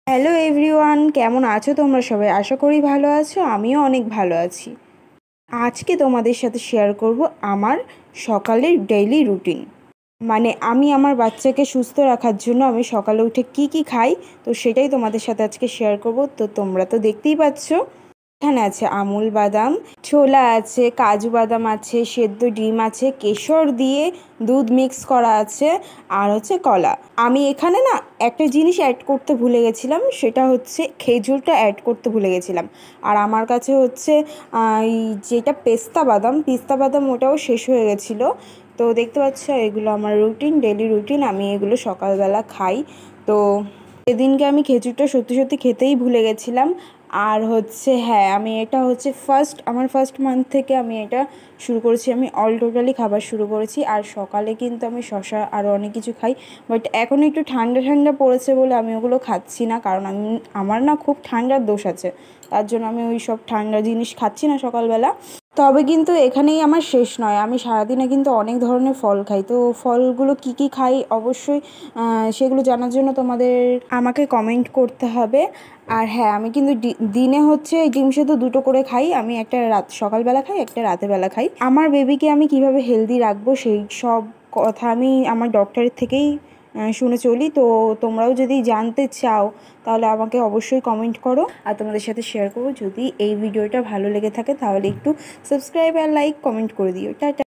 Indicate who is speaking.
Speaker 1: Hello everyone, কেমন আছো তোমরা সবাই? আশা করি ভালো আছো। আমিও অনেক ভালো আছি। আজকে তোমাদের সাথে শেয়ার করব আমার সকালের ডেইলি রুটিন। মানে আমি আমার বাচ্চাকে সুস্থ রাখার জন্য আমি সকালে উঠে কি কি খাই, তো সেটাই তোমাদের সাথে আজকে শেয়ার করব। তো তোমরা তো দেখতেই পাচ্ছ, এখানে আছে আমুল বাদাম, ছোলা আছে, কাজু বাদাম আছে, সেদ্ধ ডিম আছে, কেশর দিয়ে দুধ মিক্স করা আছে, আর হচ্ছে কলা। আমি এখানে না একটা জিনিস অ্যাড করতে ভুলে গেছিলাম, সেটা হচ্ছে খেজুরটা অ্যাড করতে ভুলে গেছিলাম। আর আমার কাছে হচ্ছে এই যেটা পিস্তা বাদাম ওটাও শেষ হয়ে গেছিলো। তো দেখতে পাচ্ছ, এগুলো আমার রুটিন, ডেলি রুটিন। আমি এগুলো সকালবেলা খাই। তো সেদিনকে আমি খেজুরটা সত্যি সত্যি খেতেই ভুলে গেছিলাম। আর হচ্ছে হ্যাঁ, আমি এটা হচ্ছে আমার ফার্স্ট মান্থ থেকে আমি এটা শুরু করেছি। আমি অল টোটালি খাবার শুরু করেছি। আর সকালে কিন্তু আমি শশা আরও অনেক কিছু খাই, বাট এখন একটু ঠান্ডা ঠান্ডা পড়েছে বলে আমি ওগুলো খাচ্ছি না, কারণ আমার না খুব ঠান্ডার দোষ আছে। তার জন্য আমি ওই সব ঠান্ডা জিনিস খাচ্ছি না সকালবেলা। তবে কিন্তু এখানেই আমার শেষ নয়, আমি সারাদিনে কিন্তু অনেক ধরনের ফল খাই। তো ফলগুলো কি কি খাই অবশ্যই সেগুলো জানার জন্য আমাকে কমেন্ট করতে হবে। আর হ্যাঁ, আমি কিন্তু দিনে হচ্ছে ডিম সেদ্ধ দুটো করে খাই। আমি একটা সকালবেলা খাই, একটা রাতেরবেলা খাই। আমার বেবিকে আমি কিভাবে হেলদি রাখবো সেই সব কথা আমি আমার ডক্টরের থেকেই শুনে চলি। তো তোমরাও যদি জানতে চাও তাহলে আমাকে অবশ্যই কমেন্ট করো, আর তোমাদের সাথে শেয়ার করবো। যদি এই ভিডিওটা ভালো লেগে থাকে তাহলে একটু সাবস্ক্রাইব আর লাইক কমেন্ট করে দিও। টাটা।